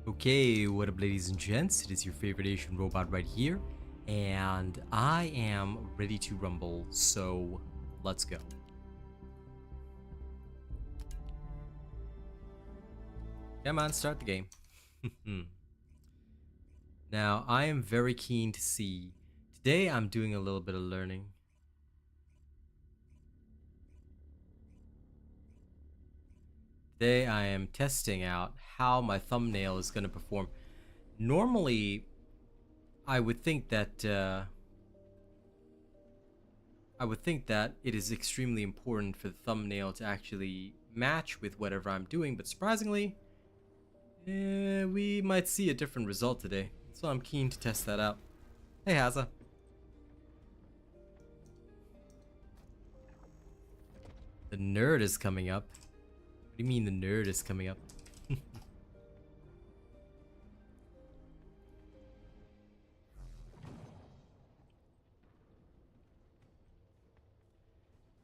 Okay, what up ladies and gents, it is your favorite Asian robot right here, and I am ready to rumble, so let's go. Come on, start the game. Now, I am very keen to see, today I'm doing a little bit of learning. Today I am testing out how my thumbnail is going to perform. Normally, I would think that it is extremely important for the thumbnail to actually match with whatever I'm doing, but surprisingly, we might see a different result today. So I'm keen to test that out. Hey Haza. The nerd is coming up. What do you mean the nerd is coming up?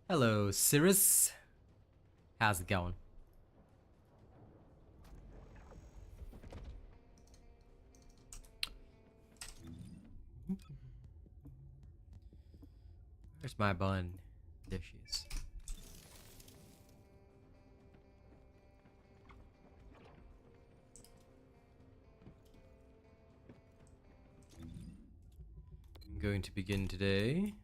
Hello, Cirrus. How's it going? Where's my bun? There she is. I'm going to begin today.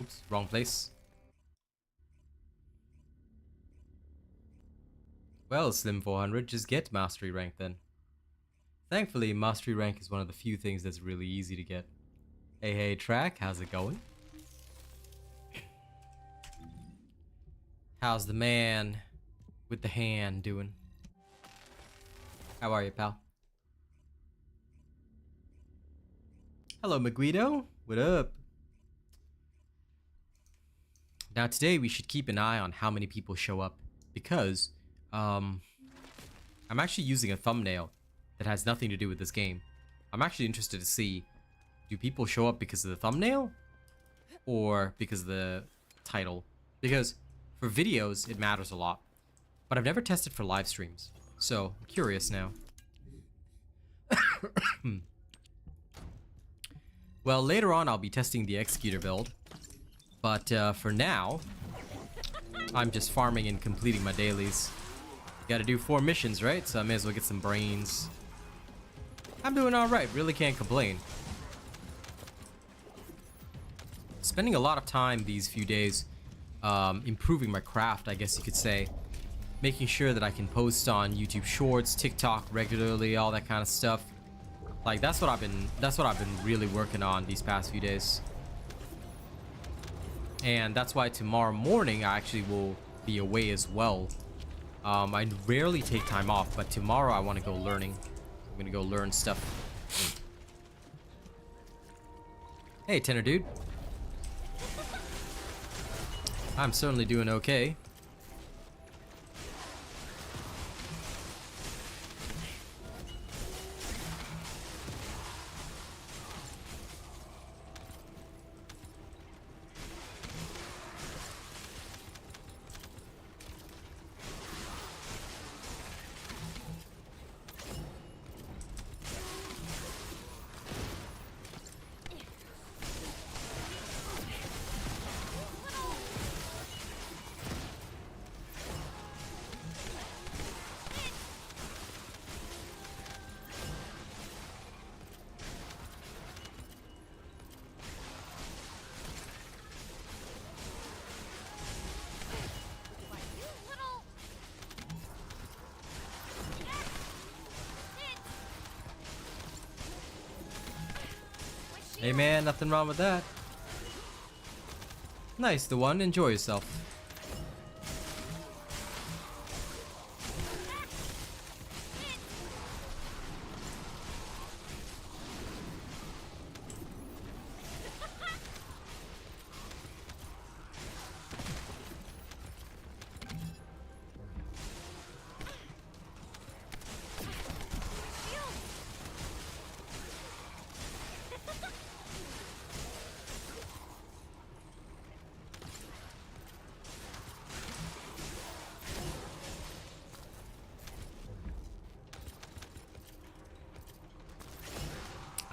Oops, wrong place. Well, Slim 400, just get mastery rank then. Thankfully, mastery rank is one of the few things that's really easy to get. Hey, Track, how's it going? How's the man with the hand doing? How are you, pal? Hello, Maguido. What up? Now, today we should keep an eye on how many people show up because I'm actually using a thumbnail that has nothing to do with this game. I'm actually interested to see, do people show up because of the thumbnail or because of the title? Because for videos, it matters a lot, but I've never tested for live streams, so I'm curious now. Well, later on, I'll be testing the Executor build, but for now, I'm just farming and completing my dailies. Gotta do 4 missions, right? So I may as well get some brains. I'm doing alright, really can't complain. Spending a lot of time these few days improving my craft, I guess you could say. Making sure that I can post on YouTube Shorts, TikTok regularly, all that kind of stuff. Like that's what I've been really working on these past few days. And that's why tomorrow morning I actually will be away as well. I rarely take time off, but tomorrow I want to go learning. I'm gonna go learn stuff. Hey, Tenor dude. I'm certainly doing okay. Hey man, nothing wrong with that. Nice, the one. Enjoy yourself.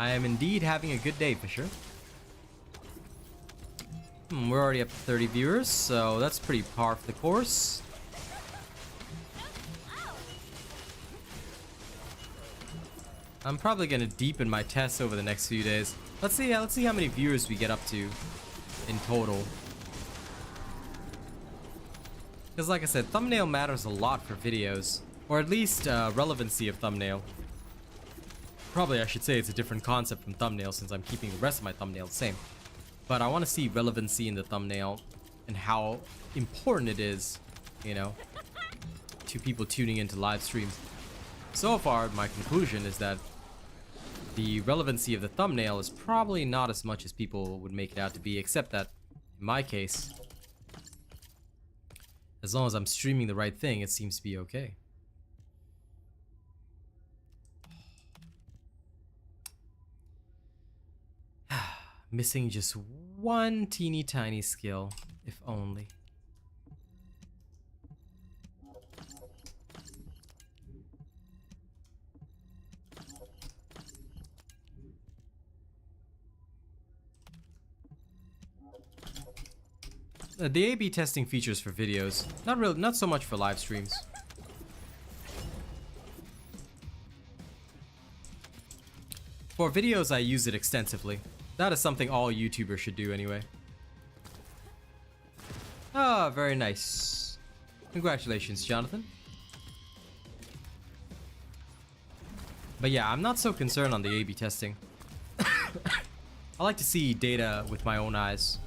I am indeed having a good day, Fisher. We're already up to 30 viewers, so that's pretty par for the course. I'm probably gonna deepen my tests over the next few days. Let's see how many viewers we get up to in total. Because like I said, thumbnail matters a lot for videos, or at least relevancy of thumbnail. Probably I should say it's a different concept from thumbnail since I'm keeping the rest of my thumbnail the same. But I want to see relevancy in the thumbnail and how important it is, you know, to people tuning into live streams. So far, my conclusion is that the relevancy of the thumbnail is probably not as much as people would make it out to be, except that, in my case, as long as I'm streaming the right thing, it seems to be okay. Missing just one teeny tiny skill, if only. The A/B testing features for videos, not so much for live streams. For videos, I use it extensively. That is something all YouTubers should do anyway. Ah, very nice. Congratulations, Jonathan. But yeah, I'm not so concerned on the A/B testing. I like to see data with my own eyes.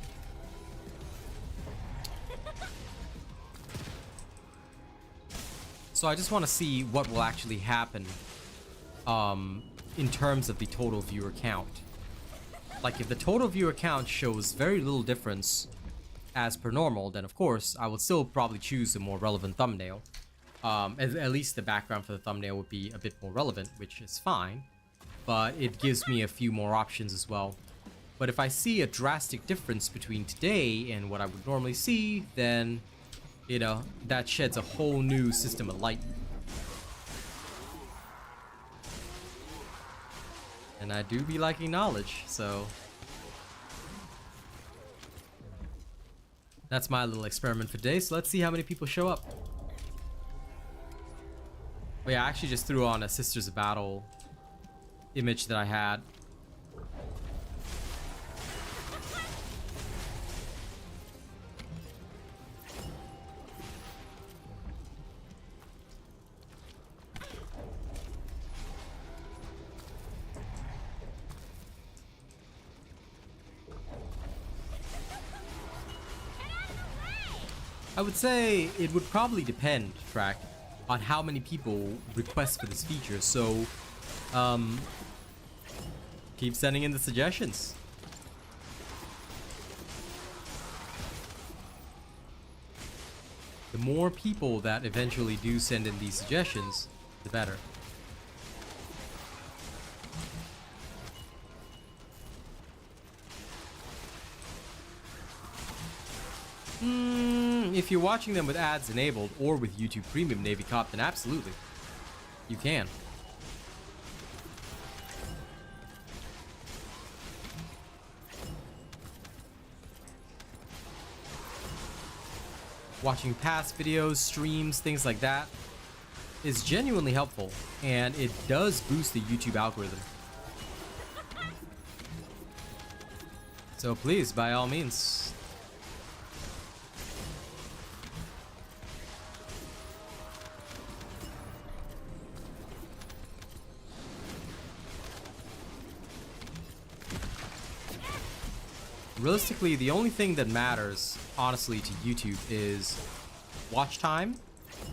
So I just want to see what will actually happen in terms of the total viewer count. Like if the total viewer count shows very little difference as per normal, then of course I would still probably choose a more relevant thumbnail. At least the background for the thumbnail would be a bit more relevant, which is fine. But it gives me a few more options as well. But if I see a drastic difference between today and what I would normally see, then, you know, that sheds a whole new system of light. And I do be liking knowledge, so that's my little experiment for today. So let's see how many people show up. But yeah, I actually just threw on a Sisters of Battle image that I had. I would say it would probably depend, Track, on how many people request for this feature, so keep sending in the suggestions. The more people that eventually do send in these suggestions, the better. If you're watching them with ads enabled or with YouTube Premium Navy Cop, then absolutely, you can. Watching past videos, streams, things like that is genuinely helpful, and it does boost the YouTube algorithm. So please, by all means. Realistically, the only thing that matters, honestly, to YouTube is watch time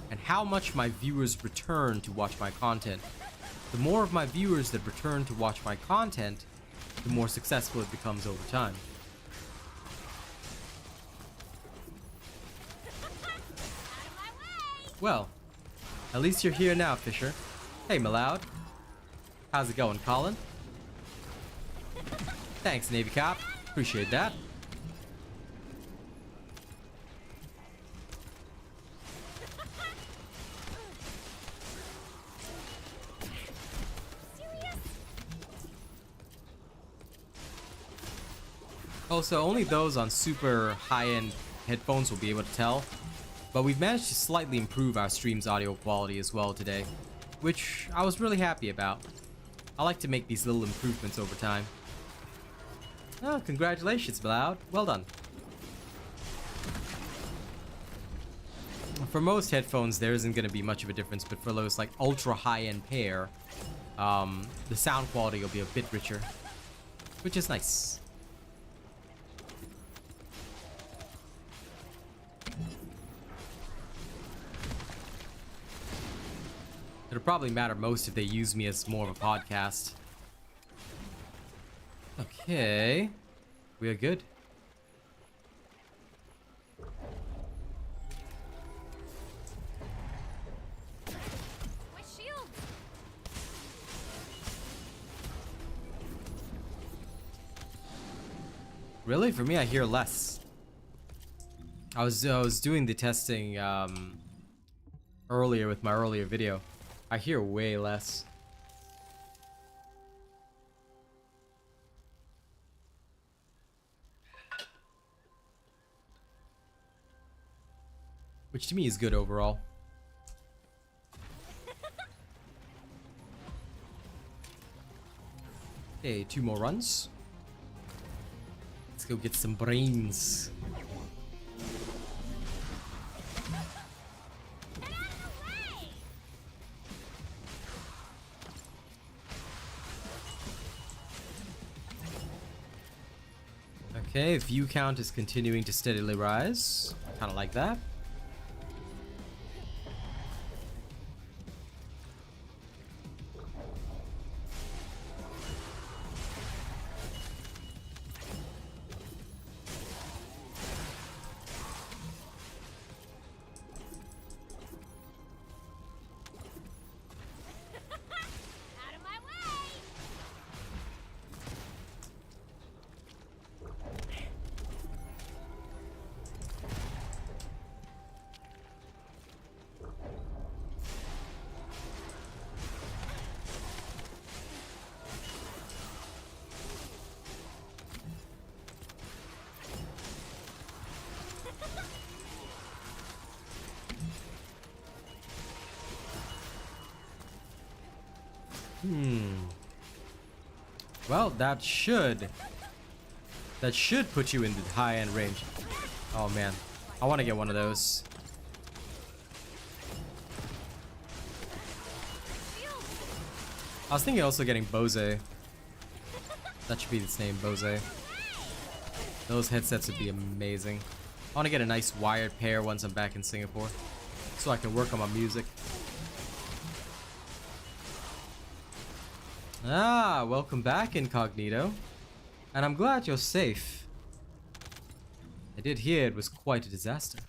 and how much my viewers return to watch my content. The more of my viewers that return to watch my content, the more successful it becomes over time. Well, at least you're here now, Fisher. Hey, Maloud. How's it going, Colin? Thanks, Navy Cop. Appreciate that. Also, only those on super high-end headphones will be able to tell, but we've managed to slightly improve our stream's audio quality as well today, which I was really happy about. I like to make these little improvements over time. Oh, congratulations, Bloud. Well done. For most headphones, there isn't going to be much of a difference, but for those like ultra high-end pair, the sound quality will be a bit richer, which is nice. It'll probably matter most if they use me as more of a podcast. Okay, we are good. Really? For me, I hear less. I was doing the testing earlier with my earlier video. I hear way less. Which to me is good overall. Okay, 2 more runs. Let's go get some brains. Okay, view count is continuing to steadily rise. Kind of like that. Well, that should put you in the high-end range. Oh man, I want to get one of those. I was thinking also getting Bose. That should be its name, Bose. Those headsets would be amazing. I want to get a nice wired pair once I'm back in Singapore, so I can work on my music. Ah, welcome back, Incognito. And I'm glad you're safe. I did hear it was quite a disaster.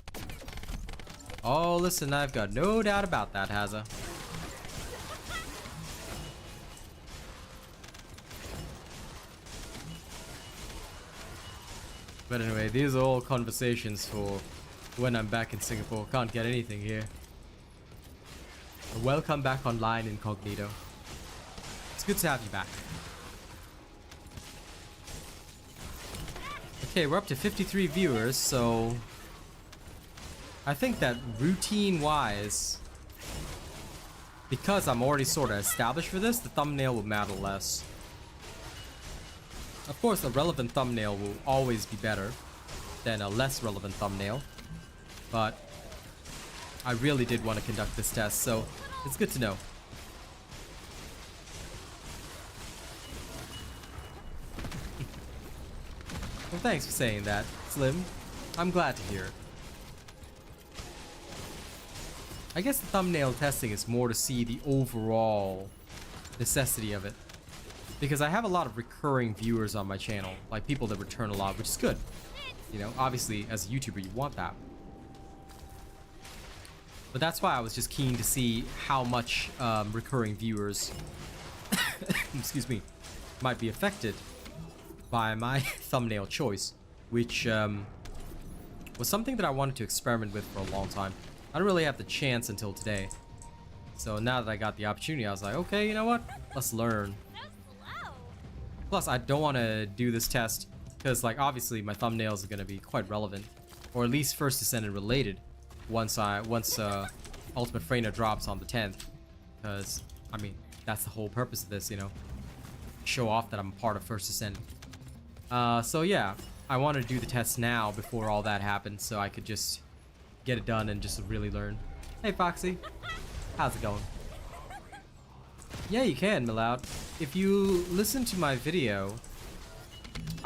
Oh, listen, I've got no doubt about that, Hazza. But anyway, these are all conversations for when I'm back in Singapore. Can't get anything here. Welcome back online, Incognito. It's good to have you back. Okay, we're up to 53 viewers, so I think that routine-wise, because I'm already sort of established for this, the thumbnail will matter less. Of course, a relevant thumbnail will always be better than a less relevant thumbnail, but I really did want to conduct this test, so it's good to know. Well, thanks for saying that, Slim. I'm glad to hear it. I guess the thumbnail testing is more to see the overall necessity of it. Because I have a lot of recurring viewers on my channel, like people that return a lot, which is good. You know, obviously, as a YouTuber, you want that. But that's why I was just keen to see how much recurring viewers, excuse me, might be affected by my thumbnail choice, which was something that I wanted to experiment with for a long time. I didn't really have the chance until today. So now that I got the opportunity, I was like, okay, you know what? Let's learn. Plus, I don't want to do this test Because, like, obviously my thumbnails are going to be quite relevant. Or at least First Descendant related. Once Ultimate Freyna drops on the 10th. Because, I mean, that's the whole purpose of this, you know. Show off that I'm a part of First Descendant. So yeah, I want to do the test now before all that happens. So I could just get it done and just really learn. Hey, Foxy. How's it going? Yeah, you can, Miloud. If you listen to my video...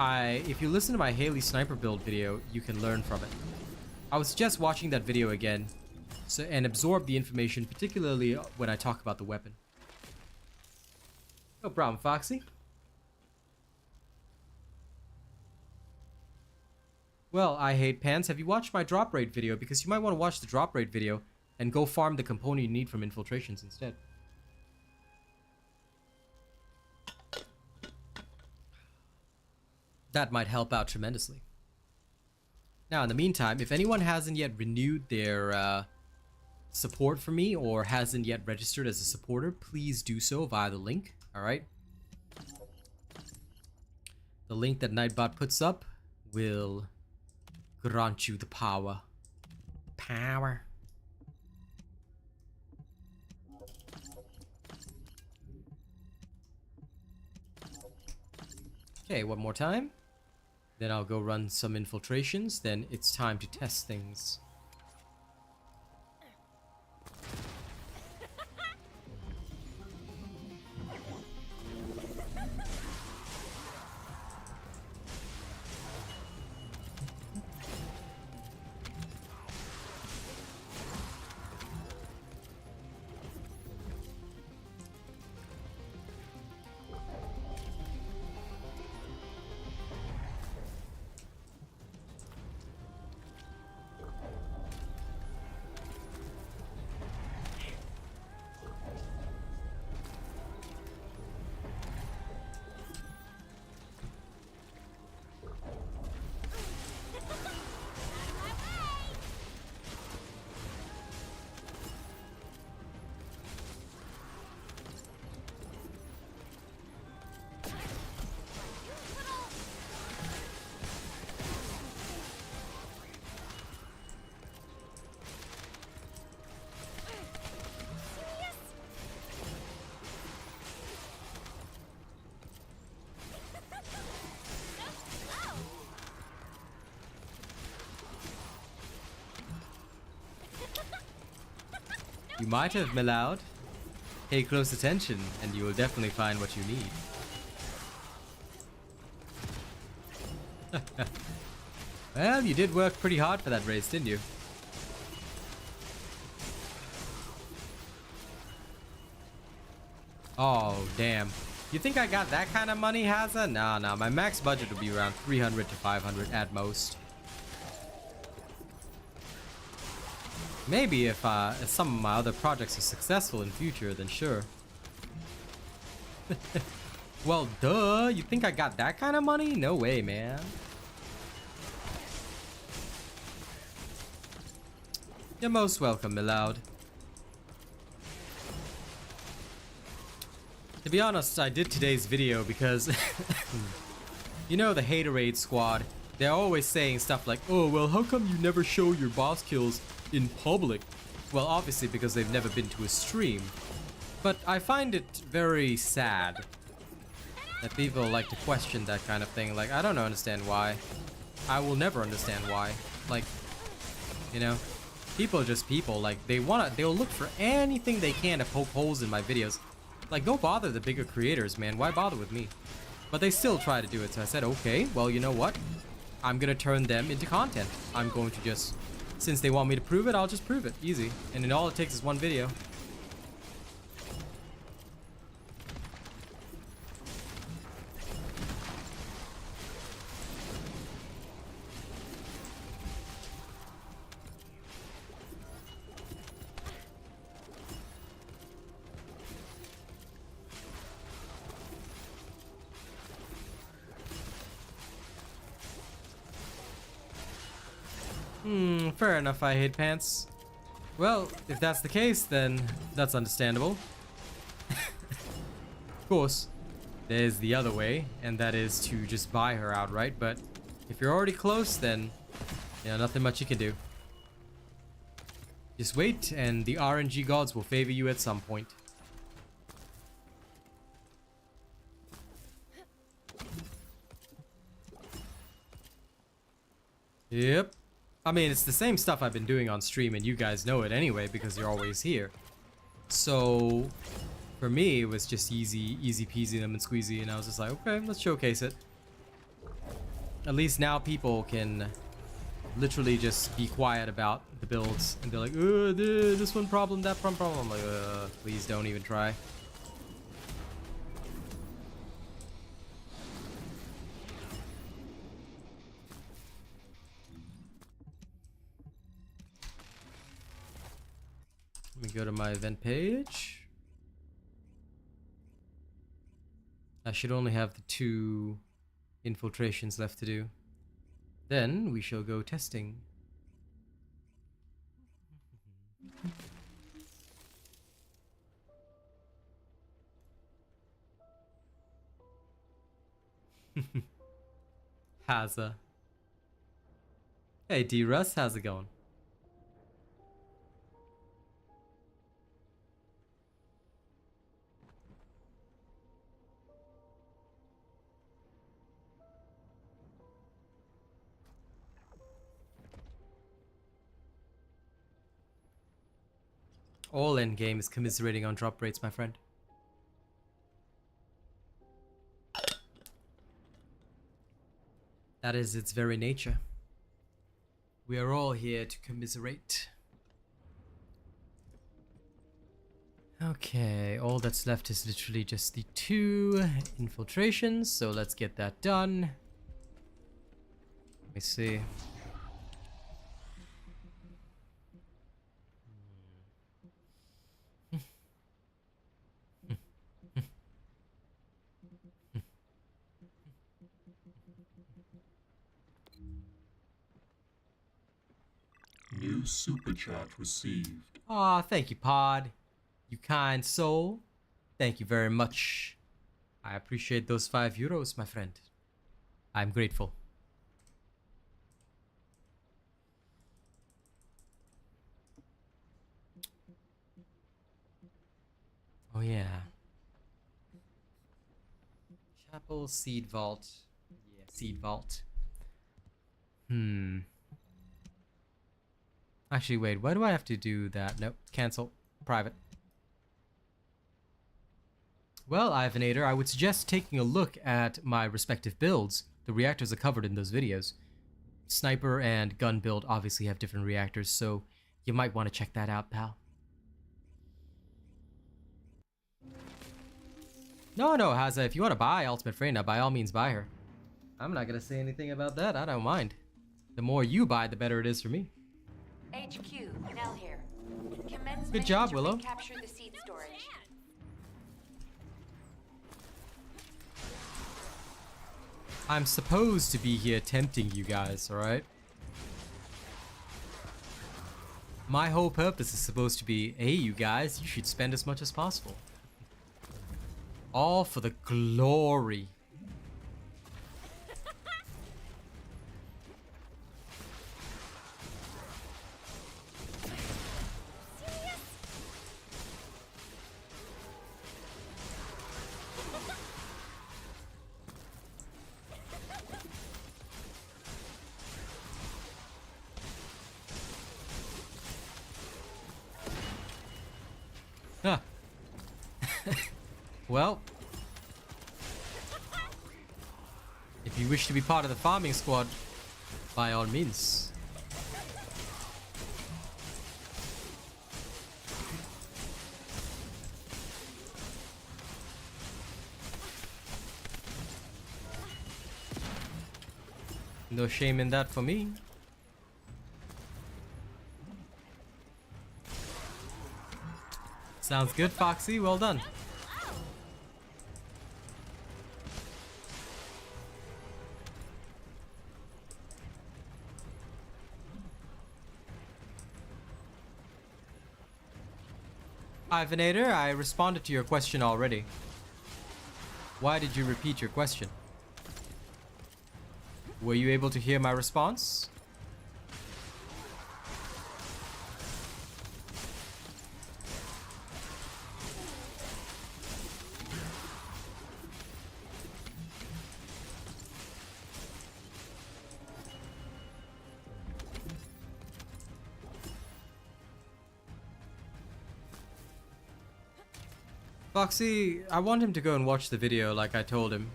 if you listen to my Haley sniper build video, you can learn from it. I would suggest watching that video again and absorb the information, particularly when I talk about the weapon. No problem, Foxy. Well, I hate pants. Have you watched my drop rate video? Because you might want to watch the drop rate video and go farm the component you need from infiltrations instead. That might help out tremendously. Now, in the meantime, if anyone hasn't yet renewed their support for me or hasn't yet registered as a supporter, please do so via the link, alright? The link that Nightbot puts up will grant you the power. Power. Okay, one more time. Then I'll go run some infiltrations. Then it's time to test things. You might have, Miloud. Pay close attention, and you will definitely find what you need. Well, you did work pretty hard for that race, didn't you? Oh, damn. You think I got that kind of money, Hazza? Nah, my max budget would be around 300 to 500 at most. Maybe if some of my other projects are successful in future, then sure. Well, duh. You think I got that kind of money? No way, man. You're most welcome, Miloud. To be honest, I did today's video because you know the Haterade squad, they're always saying stuff like, oh, well, how come you never show your boss kills in public? Well, obviously because they've never been to a stream. But I find it very sad that people like to question that kind of thing. Like, I don't understand why. I will never understand why. Like, you know, people are just people. Like, they'll look for anything they can to poke holes in my videos. Like, go bother the bigger creators, man. Why bother with me? But they still try to do it. So I said, okay, well, you know what? I'm gonna turn them into content. I'm going to just, since they want me to prove it, I'll just prove it. Easy. And then all it takes is one video. Fair enough, I hate pants. Well, if that's the case, then that's understandable. Of course, there's the other way, and that is to just buy her outright, but If you're already close, then yeah, nothing much you can do. Just wait, and the RNG gods will favor you at some point. Yep. I mean, it's the same stuff I've been doing on stream, and you guys know it anyway because you're always here. So, for me, it was just easy peasy lemon squeezy, and I was just like, okay, let's showcase it. At least now people can literally just be quiet about the builds and be like, this one problem, that one problem. I'm like, please don't even try. Let me go to my event page. I should only have the 2 infiltrations left to do. Then we shall go testing. Hazza. Hey D-Russ, how's it going? All endgame is commiserating on drop rates, my friend. That is its very nature. We are all here to commiserate. Okay, all that's left is literally just the 2 infiltrations, so let's get that done. Let me see. New super chat received. Aw, thank you, Pod. You kind soul. Thank you very much. I appreciate those €5, my friend. I'm grateful. Oh yeah. Chapel Seed Vault. Yeah, Seed Vault. Actually, wait, why do I have to do that? Nope, cancel. Private. Well, Ivanator, I would suggest taking a look at my respective builds. The reactors are covered in those videos. Sniper and gun build obviously have different reactors, so you might want to check that out, pal. No, Hazza, if you want to buy Ultimate Freyna, by all means buy her. I'm not going to say anything about that, I don't mind. The more you buy, the better it is for me. HQ, Nell here. Commence Good job, to Willow. Capture the seed storage. I'm supposed to be here tempting you guys, alright? My whole purpose is supposed to be, hey, you guys, you should spend as much as possible. All for the glory. Huh. Well, if you wish to be part of the farming squad, by all means. No shame in that for me. Sounds good, Foxy. Well done. Ivanator, I responded to your question already. Why did you repeat your question? Were you able to hear my response? Foxy, I want him to go and watch the video like I told him.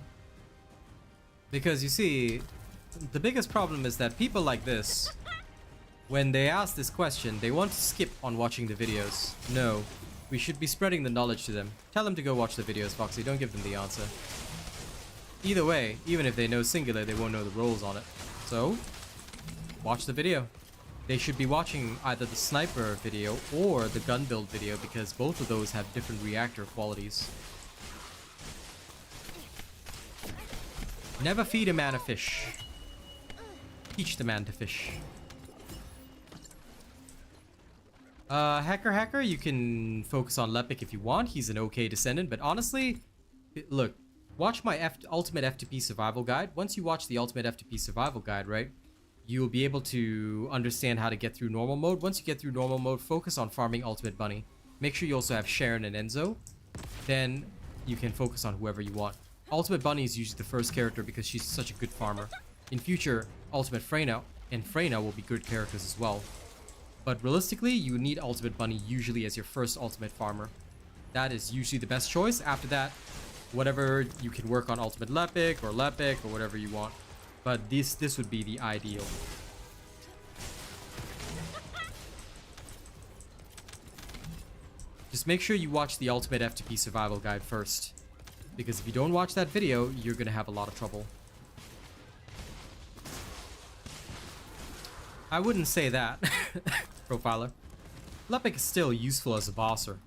Because you see, the biggest problem is that people like this, when they ask this question, they want to skip on watching the videos. No, we should be spreading the knowledge to them. Tell them to go watch the videos, Foxy. Don't give them the answer. Either way, even if they know singular, they won't know the roles on it. So, watch the video. They should be watching either the sniper video or the gun build video because both of those have different reactor qualities. Never feed a man a fish. Teach the man to fish. Hacker, you can focus on Lepic if you want. He's an okay descendant, but honestly, look, watch my Ultimate F2P Survival Guide. Once you watch the Ultimate F2P Survival Guide, right, you'll be able to understand how to get through normal mode. Once you get through normal mode, focus on farming Ultimate Bunny. Make sure you also have Sharon and Enzo. Then you can focus on whoever you want. Ultimate Bunny is usually the first character because she's such a good farmer. In future, Ultimate Freyna and Freyna will be good characters as well. But realistically, you need Ultimate Bunny usually as your first Ultimate Farmer. That is usually the best choice. After that, whatever, you can work on Ultimate Lepic or whatever you want. But this would be the ideal. Just make sure you watch the Ultimate F2P Survival Guide first. Because if you don't watch that video, you're going to have a lot of trouble. I wouldn't say that, Profiler. Lepic is still useful as a bosser.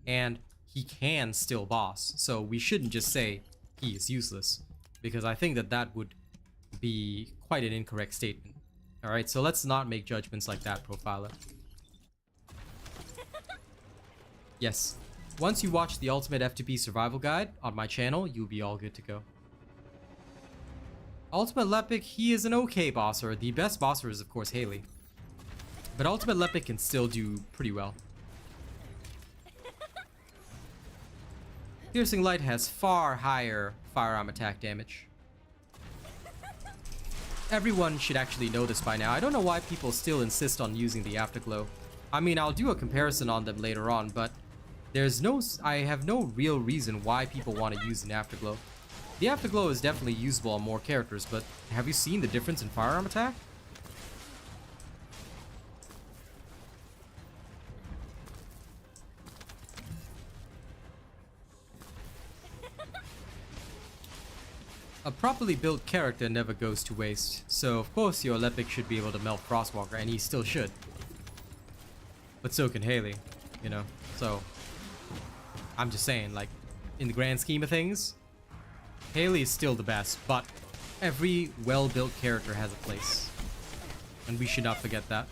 And he can still boss. So we shouldn't just say he is useless. Because I think that would be quite an incorrect statement. Alright, so let's not make judgments like that, Profiler. Yes. Once you watch the Ultimate F2P Survival Guide on my channel, you'll be all good to go. Ultimate Lepic, he is an okay bosser. The best bosser is, of course, Haley. But Ultimate Lepic can still do pretty well. Piercing Light has far higher firearm attack damage. Everyone should actually know this by now. I don't know why people still insist on using the Afterglow. I mean, I'll do a comparison on them later on, but I have no real reason why people want to use an Afterglow. The Afterglow is definitely usable on more characters, but have you seen the difference in firearm attack? A properly built character never goes to waste, so of course your Lepic should be able to melt Frostwalker, and he still should. But so can Haley, you know, so I'm just saying, like, in the grand scheme of things, Haley is still the best, but every well-built character has a place. And we should not forget that.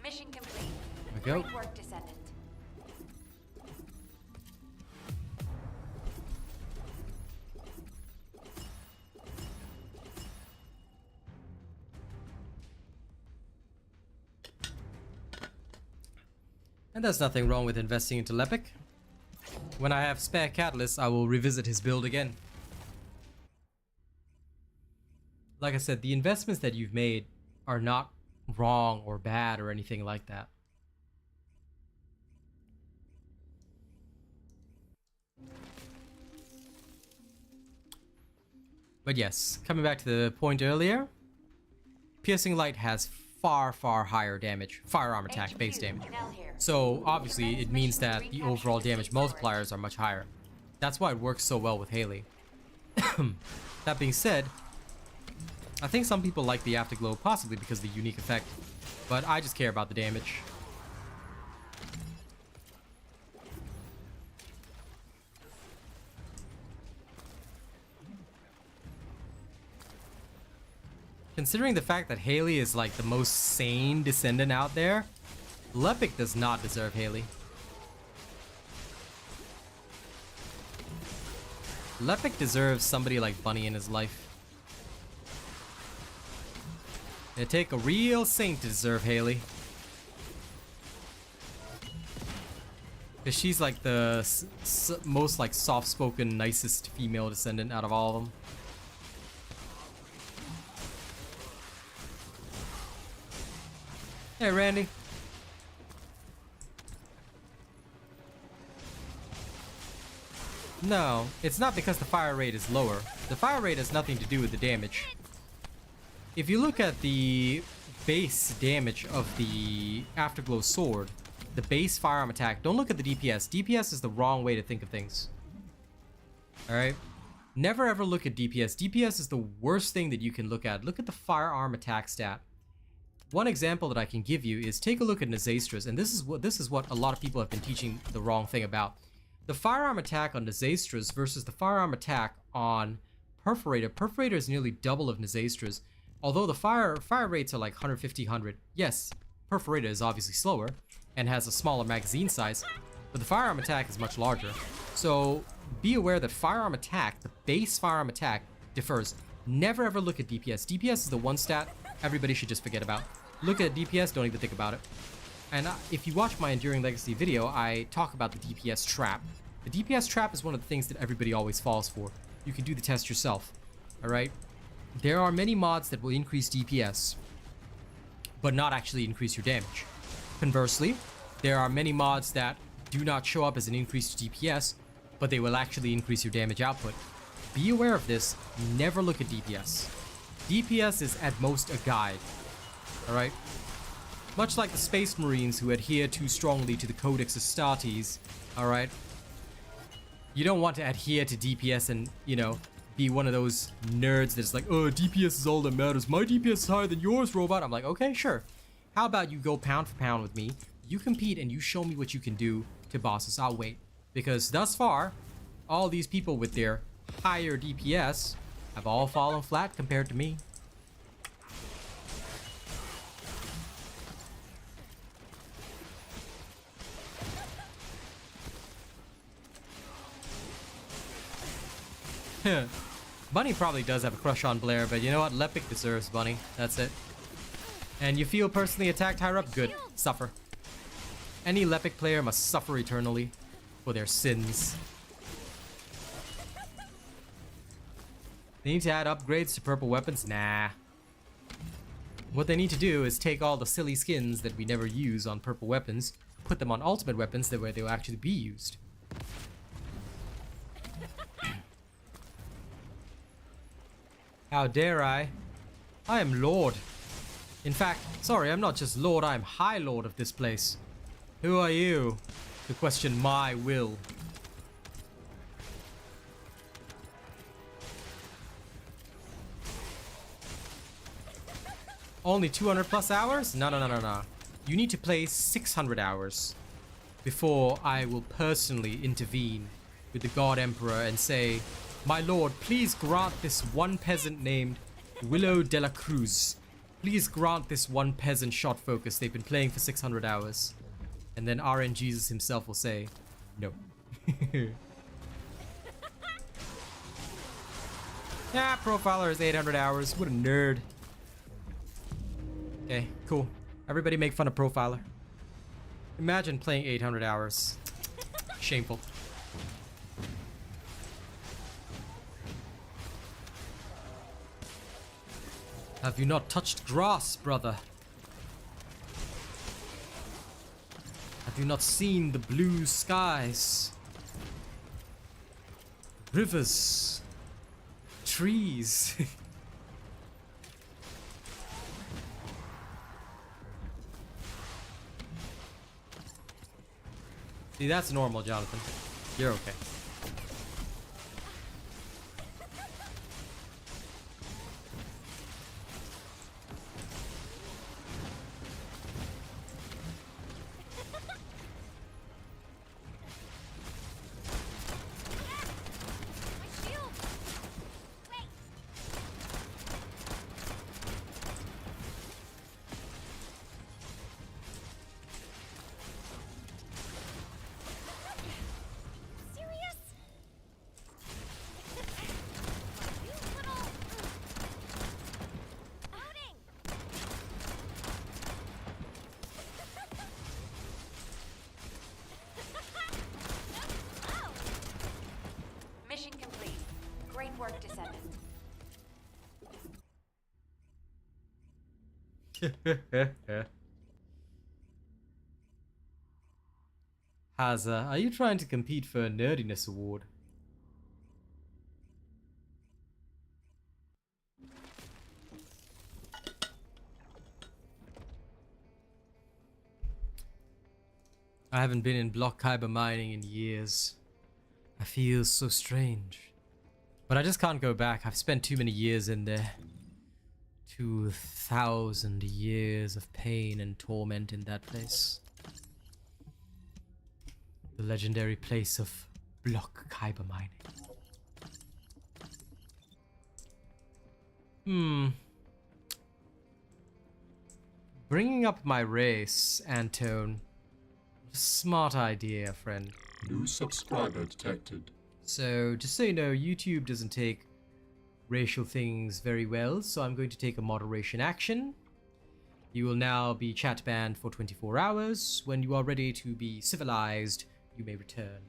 Mission complete. There we go. Great work, Descendant. And there's nothing wrong with investing into Lepic. When I have spare catalysts, I will revisit his build again. Like I said, the investments that you've made are not wrong or bad or anything like that. But yes, coming back to the point earlier, piercing light has far higher damage, firearm attack base damage. Nell here. So obviously it means Mission that to the recapture overall the damage seed storage. multipliers are much higher. That's why it works so well with Haley. That being said, I think some people like the afterglow possibly because of the unique effect, but I just care about the damage. Considering the fact that Haley is like the most sane descendant out there, Lepic does not deserve Haley. Lepic deserves somebody like Bunny in his life. It'd take a real saint to deserve Haley. Cause she's like the most like soft-spoken, nicest female descendant out of all of them. Hey, Randy. No, it's not because the fire rate is lower. The fire rate has nothing to do with the damage. If you look at the base damage of the Afterglow sword, the base firearm attack, don't look at the DPS. DPS is the wrong way to think of things. Alright? Never ever look at DPS. DPS is the worst thing that you can look at. Look at the firearm attack stat. One example that I can give you is take a look at Nazastras, and this is what a lot of people have been teaching the wrong thing about. The firearm attack on Nazastras versus the firearm attack on Perforator. Perforator is nearly double of Nazastras, although the fire rates are like 150, 100. Yes, Perforator is obviously slower and has a smaller magazine size, but the firearm attack is much larger. So be aware that firearm attack, the base firearm attack, differs. Never ever look at DPS. DPS is the one stat everybody should just forget about. Look at DPS, don't even think about it. And if you watch my Enduring Legacy video, I talk about the DPS trap. The DPS trap is one of the things that everybody always falls for. You can do the test yourself, alright? There are many mods that will increase DPS, but not actually increase your damage. Conversely, there are many mods that do not show up as an increased DPS, but they will actually increase your damage output. Be aware of this, never look at DPS. DPS is at most a guide, alright? Much like the Space Marines who adhere too strongly to the Codex Astartes, alright? You don't want to adhere to DPS and, you know, be one of those nerds that's like, oh, DPS is all that matters. My DPS is higher than yours, robot. I'm like, okay, sure. How about you go pound for pound with me? You compete and you show me what you can do to bosses. I'll wait. Because thus far, all these people with their higher DPS have all fallen flat compared to me. Bunny probably does have a crush on Blair, but you know what? Lepic deserves Bunny. That's it. And you feel personally attacked higher up? Good. Suffer. Any Lepic player must suffer eternally for their sins. They need to add upgrades to purple weapons? Nah. What they need to do is take all the silly skins that we never use on purple weapons, put them on ultimate weapons that where they'll actually be used. How dare I? I am Lord. In fact, sorry, I'm not just Lord, I am High Lord of this place. Who are you to question my will? Only 200 plus hours? No. You need to play 600 hours before I will personally intervene with the God Emperor and say, my lord, please grant this one peasant named Willow de la Cruz. Please grant this one peasant shot focus. They've been playing for 600 hours. And then RN Jesus himself will say, no. Yeah, Profiler is 800 hours. What a nerd. Okay, cool. Everybody make fun of Profiler. Imagine playing 800 hours. Shameful. Have you not touched grass, brother? Have you not seen the blue skies? Rivers. trees. See, that's normal, Jonathan. You're okay. Mission complete. Great work, Descendant. Haza, are you trying to compete for a nerdiness award? I haven't been in block kyber mining in years. I feel so strange. But I just can't go back. I've spent too many years in there. 2,000 years of pain and torment in that place. The legendary place of block kyber mining. Bringing up my race, Antone. Smart idea, friend. New subscriber detected. So, just so you know, YouTube doesn't take racial things very well, so I'm going to take a moderation action. You will now be chat banned for 24 hours. When you are ready to be civilized, you may return.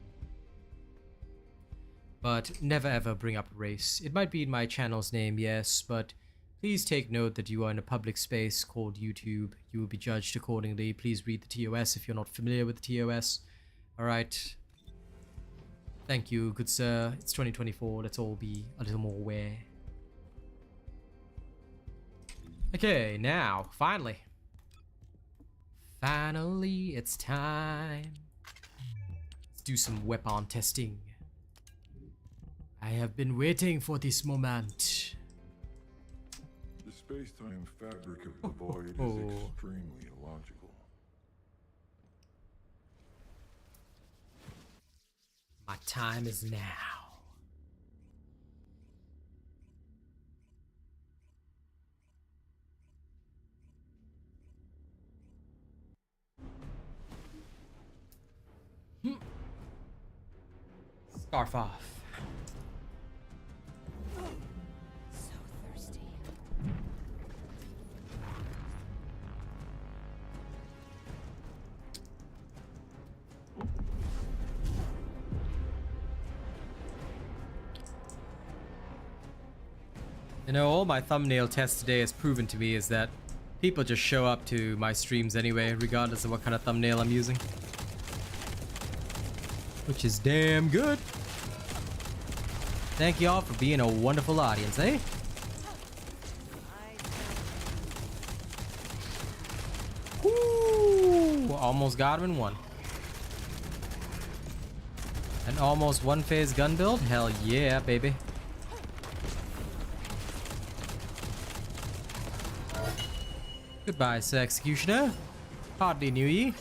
But never ever bring up race. It might be in my channel's name, yes, but please take note that you are in a public space called YouTube. You will be judged accordingly. Please read the TOS if you're not familiar with the TOS. Alright. Thank you, good sir. It's 2024. Let's all be a little more aware. Okay, now, finally. Finally, it's time. Let's do some weapon testing. I have been waiting for this moment. The space-time fabric of the void is extremely illogical. My time is now. Scarf off. So thirsty. You know, all my thumbnail tests today has proven to me is that people just show up to my streams anyway, regardless of what kind of thumbnail I'm using. Which is damn good. Thank you all for being a wonderful audience, eh? Woo! Almost got him in one. An almost one-phase gun build? Hell yeah, baby. Goodbye, Sir Executioner. Hardly knew ye.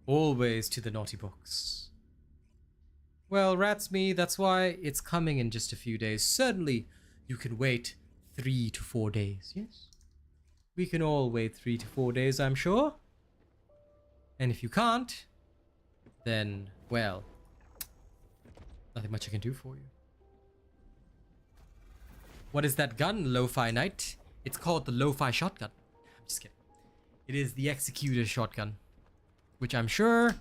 Always to the naughty books. Well, rats me, that's why it's coming in just a few days. Certainly, you can wait 3 to 4 days, yes? We can all wait 3 to 4 days, I'm sure. And if you can't, then, well, nothing much I can do for you. What is that gun, Lo-Fi Knight? It's called the Lo-Fi Shotgun. I'm just kidding. It is the Executor Shotgun, which I'm sure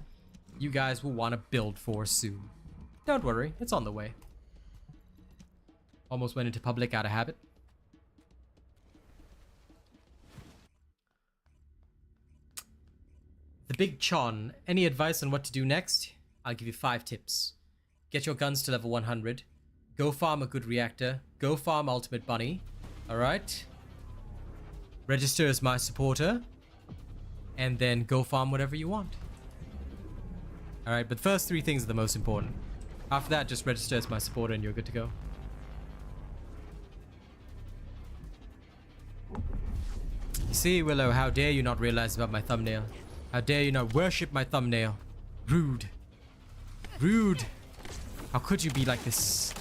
you guys will want to build for soon. Don't worry, it's on the way. Almost went into public out of habit. The Big Chon. Any advice on what to do next? I'll give you 5 tips. Get your guns to level 100. Go farm a good reactor. Go farm Ultimate Bunny. Alright? Register as my supporter. And then go farm whatever you want. Alright, but first 3 things are the most important. After that, just register as my supporter and you're good to go. You see, Willow, how dare you not realize about my thumbnail? How dare you not worship my thumbnail? Rude. Rude. How could you be like this?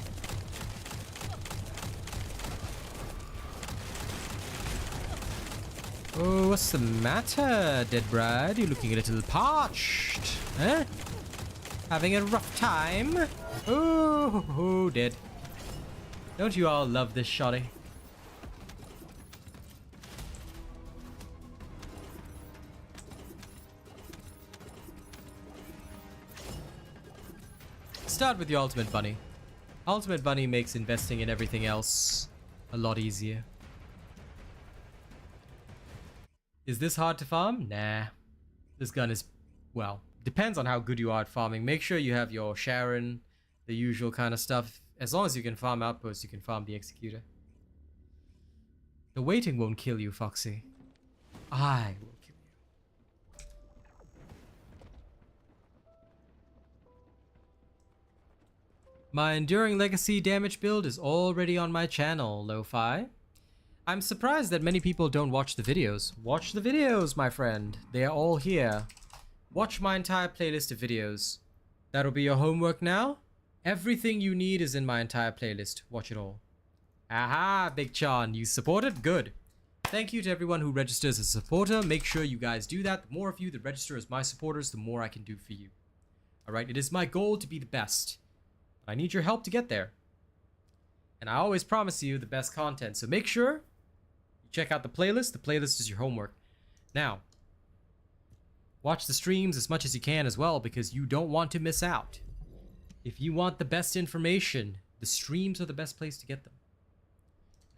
Oh, what's the matter, Dead Bride? You're looking a little parched. Huh? Having a rough time? Oh, dead. Don't you all love this shotty? Start with your Ultimate Bunny. Ultimate Bunny makes investing in everything else a lot easier. Is this hard to farm? Nah. This gun is, well, depends on how good you are at farming. Make sure you have your Sharon, the usual kind of stuff. As long as you can farm outposts, you can farm the Executor. The waiting won't kill you, Foxy. I will kill you. My Enduring Legacy damage build is already on my channel, Lo-Fi. I'm surprised that many people don't watch the videos. Watch the videos, my friend. They are all here. Watch my entire playlist of videos. That'll be your homework now. Everything you need is in my entire playlist. Watch it all. Aha, Big Chan, you supported? Good. Thank you to everyone who registers as a supporter. Make sure you guys do that. The more of you that register as my supporters, the more I can do for you. Alright, it is my goal to be the best. I need your help to get there. And I always promise you the best content. So make sure you check out the playlist. The playlist is your homework. Now, watch the streams as much as you can as well, because you don't want to miss out. If you want the best information, the streams are the best place to get them.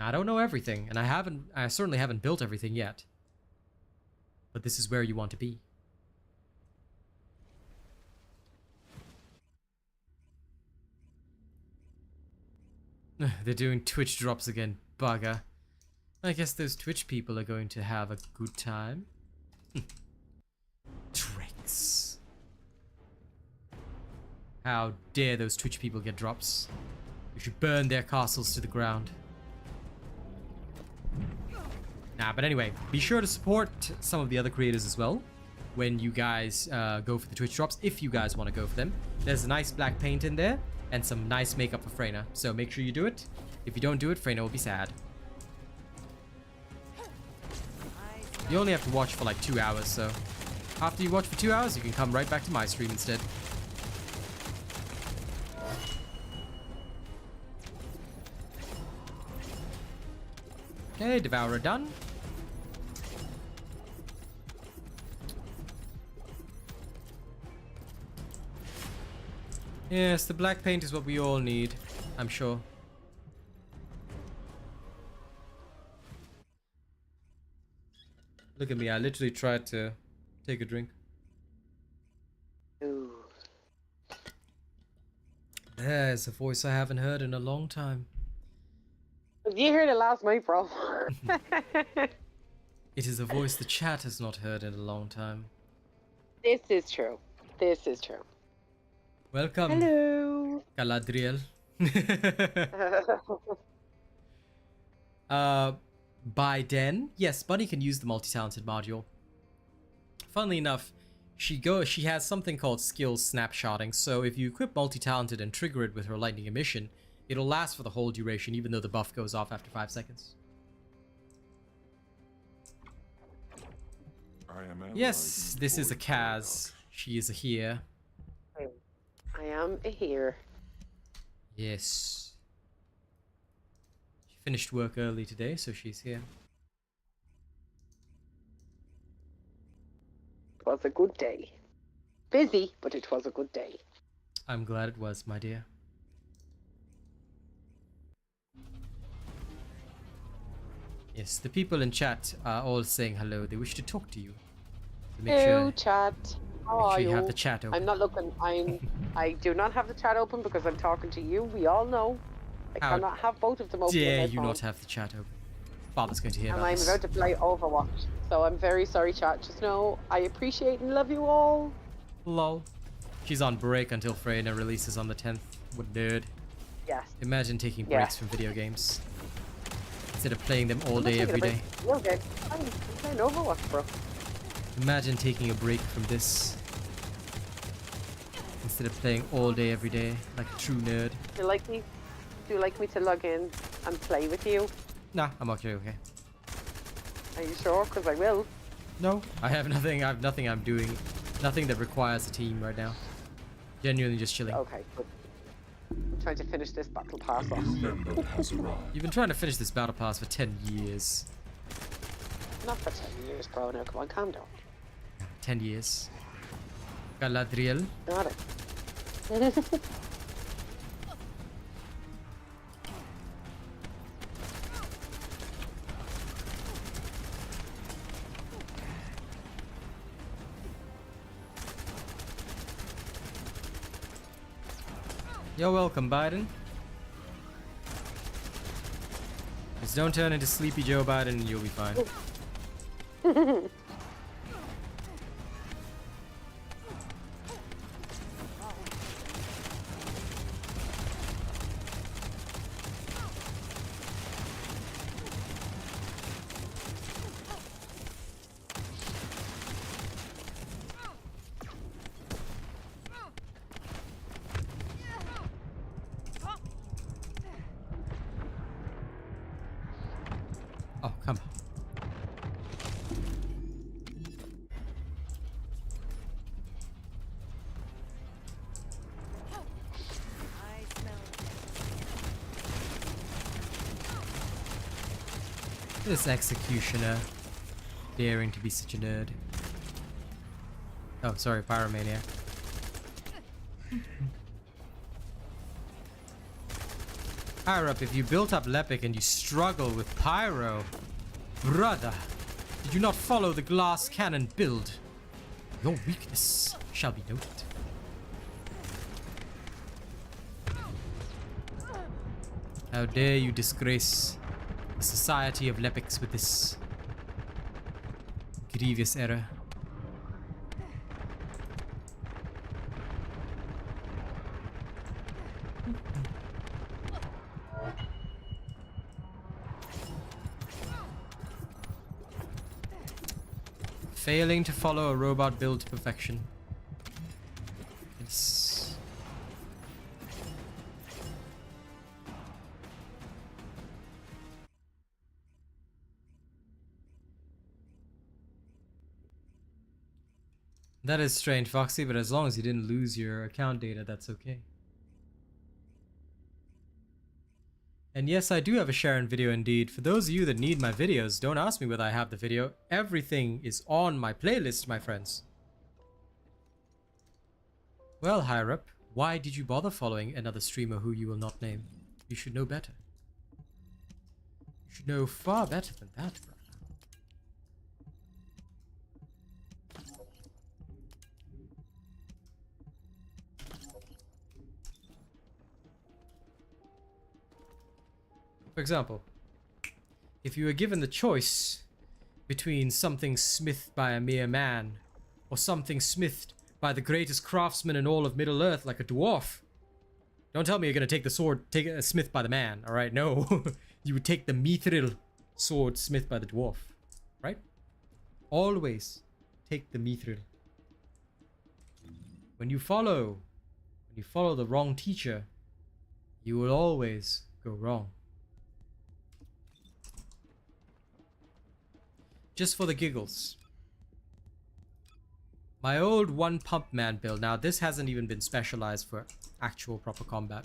Now, I don't know everything, and I certainly haven't built everything yet. But this is where you want to be. They're doing Twitch drops again, bugger. I guess those Twitch people are going to have a good time. Tricks. How dare those Twitch people get drops? You should burn their castles to the ground. Nah, but anyway, be sure to support some of the other creators as well when you guys go for the Twitch drops, if you guys want to go for them. There's a nice black paint in there and some nice makeup for Freyna, so make sure you do it. If you don't do it, Freyna will be sad. You only have to watch for like 2 hours, so after you watch for 2 hours, you can come right back to my stream instead. Okay, Devourer done. Yes, the black paint is what we all need, I'm sure. Look at me, I literally tried to take a drink. Ooh. There's a voice I haven't heard in a long time. You heard it last night, bro. It is a voice the chat has not heard in a long time. This is true. This is true. Welcome. Hello. Galadriel. By Den. Yes, Bunny can use the multi-talented module. Funnily enough, she has something called skill snapshotting, so if you equip multi-talented and trigger it with her lightning emission, it'll last for the whole duration, even though the buff goes off after 5 seconds. Yes, this is a Kaz. She is a here. I am a here. Yes. She finished work early today, so she's here. It was a good day. Busy, but it was a good day. I'm glad it was, my dear. Yes, the people in chat are all saying hello. They wish to talk to you. So make Hello, sure, chat. How make are sure you? you have the chat open. I'm not looking. I do not have the chat open because I'm talking to you. We all know. I How cannot have both of them open on dare my you phone. not have the chat open? Father's going to hear And about I'm this. about to play Overwatch. So I'm very sorry, chat. Just know I appreciate and love you all. Lol. She's on break until Freyna releases on the 10th. What nerd. Yes. Imagine taking Yeah. breaks from video games. Instead of playing them all I'm not day, taking every a break. day. You're good. I'm playing Overwatch, bro. Imagine taking a break from this. Instead of playing all day, every day, like a true nerd. Do you like me? Do you like me to log in and play with you? Nah, I'm okay. Are you sure? Because I will. No, I have nothing. I have nothing I'm doing. Nothing that requires a team right now. Genuinely just chilling. Okay, good. I'm trying to finish this battle pass off. New member has arrived. You've been trying to finish this battle pass for 10 years. Not for 10 years, bro. Now, come on, calm down. 10 years. Galadriel. Got it. You're welcome, Biden. Just don't turn into Sleepy Joe Biden and you'll be fine. Oh, come on. This executioner daring to be such a nerd. Oh, sorry, pyromaniac. Higher up, if you built up Lepic and you struggle with Pyro, brother, did you not follow the glass cannon build? Your weakness shall be noted. How dare you disgrace the society of Lepics with this grievous error. Failing to follow a robot build to perfection. Yes. That is strange, Foxy, but as long as you didn't lose your account data, that's okay. And yes, I do have a Sharon video indeed. For those of you that need my videos, don't ask me whether I have the video. Everything is on my playlist, my friends. Well, higher up, why did you bother following another streamer who you will not name? You should know better. You should know far better than that, brother. For example, if you were given the choice between something smithed by a mere man or something smithed by the greatest craftsman in all of Middle-earth like a dwarf, don't tell me you're gonna take the sword, take a smith by the man, alright? No. You would take the mithril sword smith by the dwarf, right? Always take the mithril. When you follow the wrong teacher, you will always go wrong. Just for the giggles. My old one pump man build. Now this hasn't even been specialized for actual proper combat.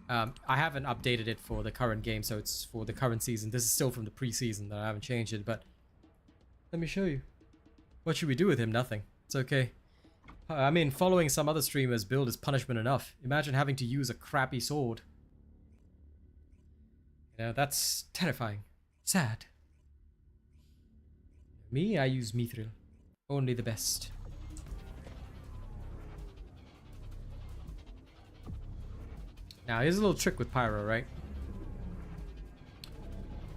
I haven't updated it for the current game, so it's for the current season. This is still from the pre-season that I haven't changed it, but let me show you. What should we do with him? Nothing. It's okay. I mean, following some other streamers build is punishment enough. Imagine having to use a crappy sword. You know, that's terrifying. Sad. Me, I use mithril. Only the best. Now, here's a little trick with Pyro, right?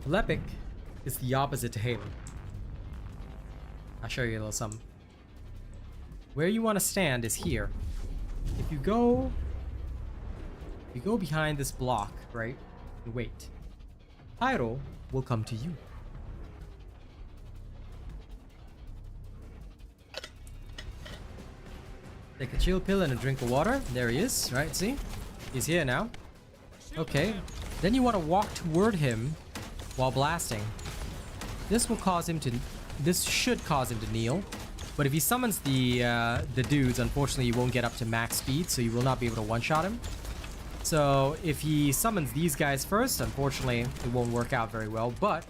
Lepic is the opposite to Halo. I'll show you a little something. Where you want to stand is here. If you go behind this block, right, and wait, Pyro will come to you. Take a chill pill and a drink of water. There he is, right? See? He's here now. Okay. Then you want to walk toward him while blasting. This should cause him to kneel. But if he summons the dudes, unfortunately, you won't get up to max speed, so you will not be able to one-shot him. So if he summons these guys first, unfortunately, it won't work out very well. But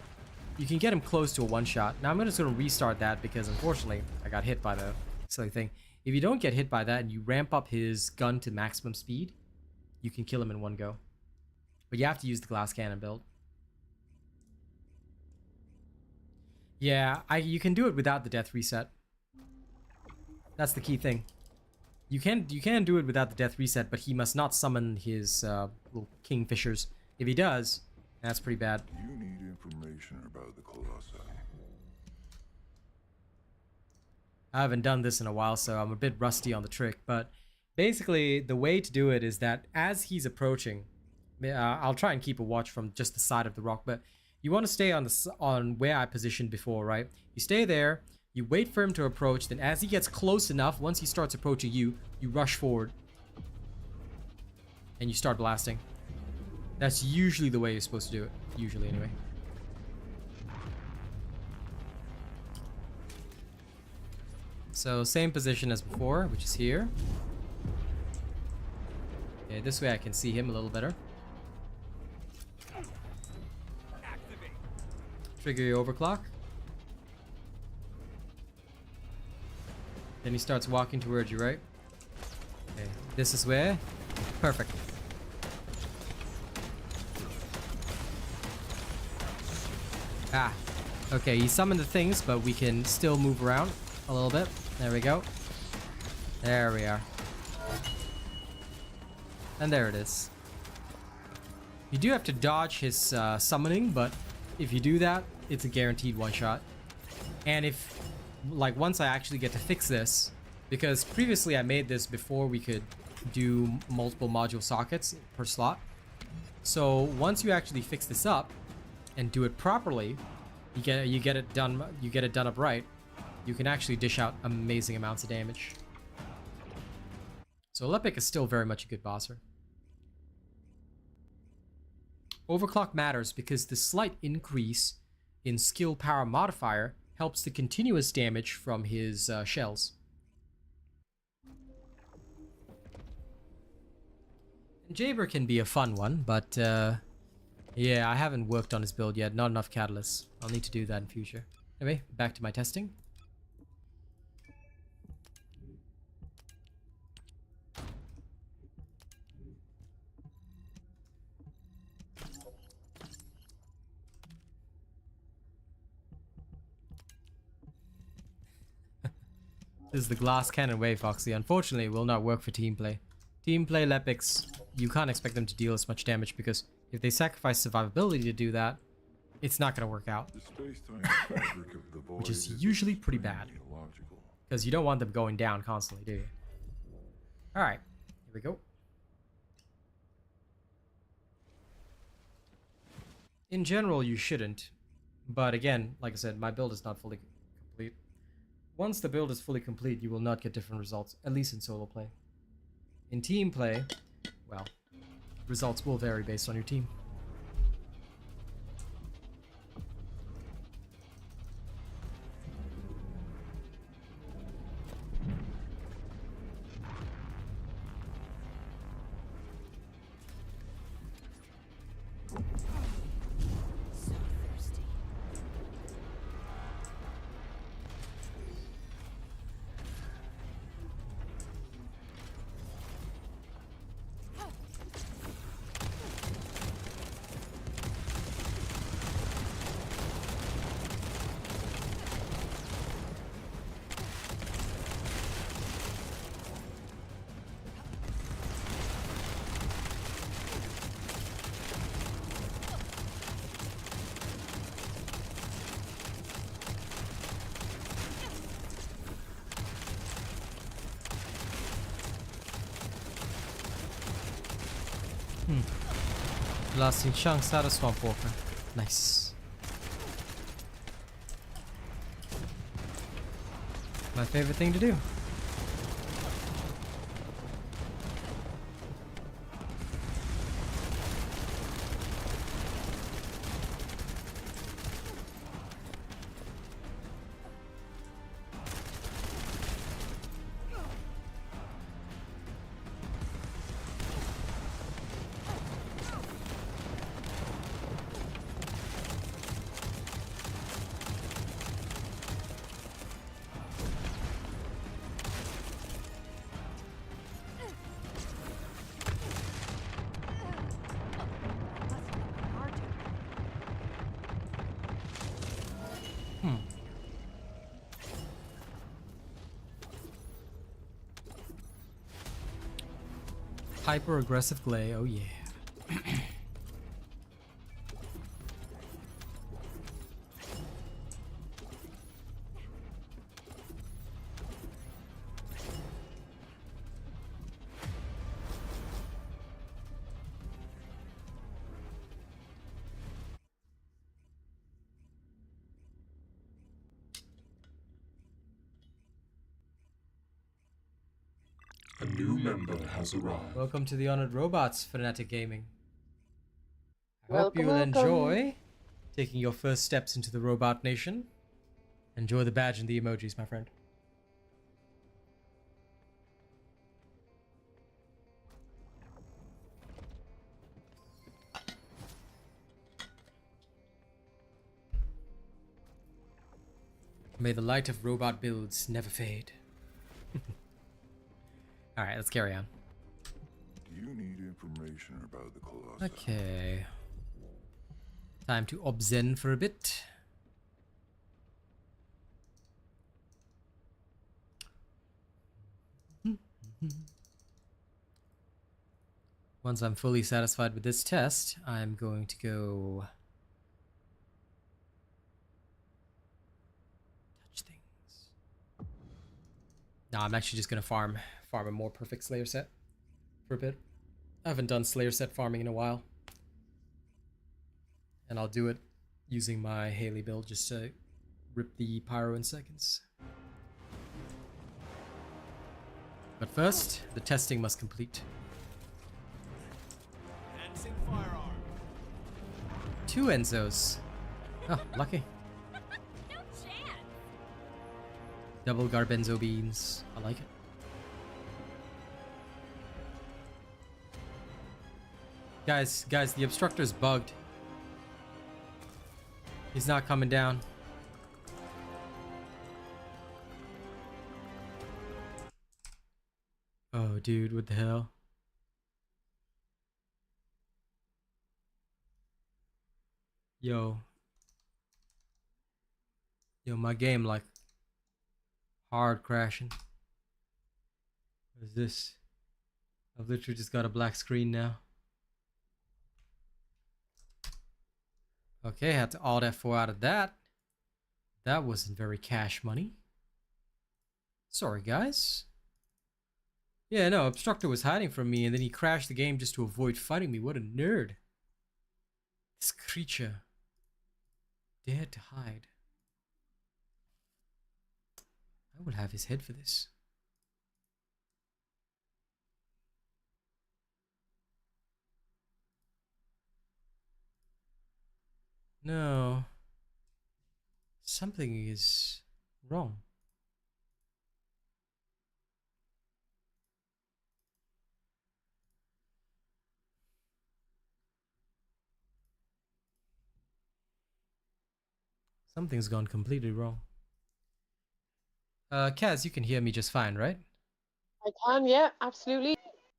you can get him close to a one-shot. Now I'm just going to restart that because, unfortunately, I got hit by the silly thing. If you don't get hit by that and you ramp up his gun to maximum speed, you can kill him in one go. But you have to use the glass cannon build. Yeah, you can do it without the death reset. That's the key thing. You can do it without the death reset, but he must not summon his little kingfishers. If he does, that's pretty bad. You need information about the Colossi. I haven't done this in a while, so I'm a bit rusty on the trick, but basically the way to do it is that as he's approaching, I'll try and keep a watch from just the side of the rock, but you want to stay on where I positioned before, right? You stay there, you wait for him to approach, then as he gets close enough, once he starts approaching you, you rush forward. And you start blasting. That's usually the way you're supposed to do it. Usually, anyway. So, same position as before, which is here. Okay, this way I can see him a little better. Trigger your overclock. Then he starts walking towards you, right? Okay, this is where. Perfect. Ah, okay, he summoned the things, but we can still move around a little bit. There we go. There we are. And there it is. You do have to dodge his summoning, but if you do that, it's a guaranteed one-shot. And if, like, once I actually get to fix this, because previously I made this before we could do multiple module sockets per slot. So once you actually fix this up and do it properly, you get it done up right, you can actually dish out amazing amounts of damage. So Lepic is still very much a good bosser. Overclock matters because the slight increase in skill power modifier helps the continuous damage from his shells. And Jaber can be a fun one, but yeah, I haven't worked on his build yet. Not enough catalysts. I'll need to do that in future. Anyway, back to my testing. This is the glass cannon way, Foxy. Unfortunately, it will not work for team play. Team play Lepics, you can't expect them to deal as much damage because if they sacrifice survivability to do that, it's not going to work out. The space-time fabric of the void Which is usually pretty bad. illogical. Because you don't want them going down constantly, do you? Alright, here we go. In general, you shouldn't. But again, like I said, my build is not fully complete. Once the build is fully complete, you will not get different results, at least in solo play. In team play, well, results will vary based on your team. So thirsty. Blasting chunks out of Swamp Walker. Nice. My favorite thing to do. Hyper aggressive Gley, oh yeah. A new member has arrived. Welcome to the Honored Robots, Fanatic Gaming. I hope Welcome, you will welcome. enjoy taking your first steps into the Robot Nation. Enjoy the badge and the emojis, my friend. May the light of robot builds never fade. Alright, let's carry on. You need information about the Colossus. Okay. Time to obzen for a bit. Once I'm fully satisfied with this test, I'm going to go touch things. No, I'm actually just gonna farm a more perfect Slayer set for a bit. I haven't done Slayer set farming in a while. And I'll do it using my Haley build just to rip the pyro in seconds. But first, the testing must complete. Two Enzos. Oh, lucky. No chance. Double Garbenzo beans. I like it. Guys, the obstructor's bugged. He's not coming down. Oh, dude, what the hell? Yo, my game like hard crashing. What is this? I've literally just got a black screen now. Okay, had to Alt F4 out of that. That wasn't very cash money. Sorry, guys. Yeah, no, Obstructor was hiding from me and then he crashed the game just to avoid fighting me. What a nerd. This creature dared to hide. I will have his head for this. No. Something is wrong. Something's gone completely wrong. Kaz, you can hear me just fine, right? I can, yeah, absolutely.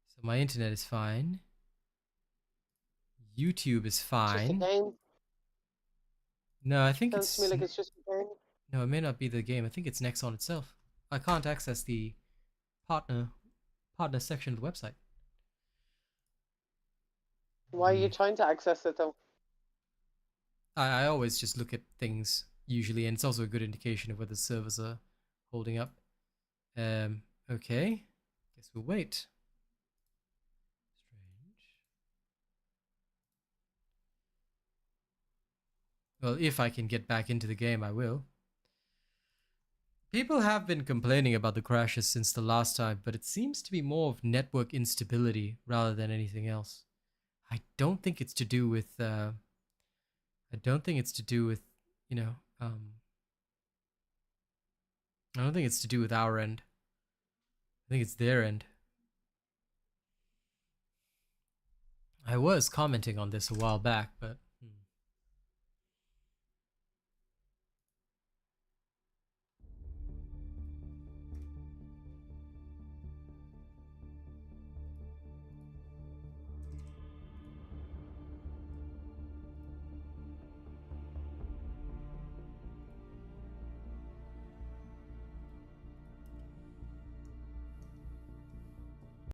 So my internet is fine. YouTube is Just a fine. game. No, I think Sounds to me it's... like it's just a game. No, it may not be the game. I think it's Nexon itself. I can't access the partner section of the website. Why are you trying to access it though? I always just look at things usually, and it's also a good indication of whether servers are holding up. Okay. Guess we'll wait. Strange. Well, if I can get back into the game, I will. People have been complaining about the crashes since the last time, but it seems to be more of network instability rather than anything else. I don't think it's to do with, I don't think it's to do with, you know, I don't think it's to do with our end. I think it's their end. I was commenting on this a while back, but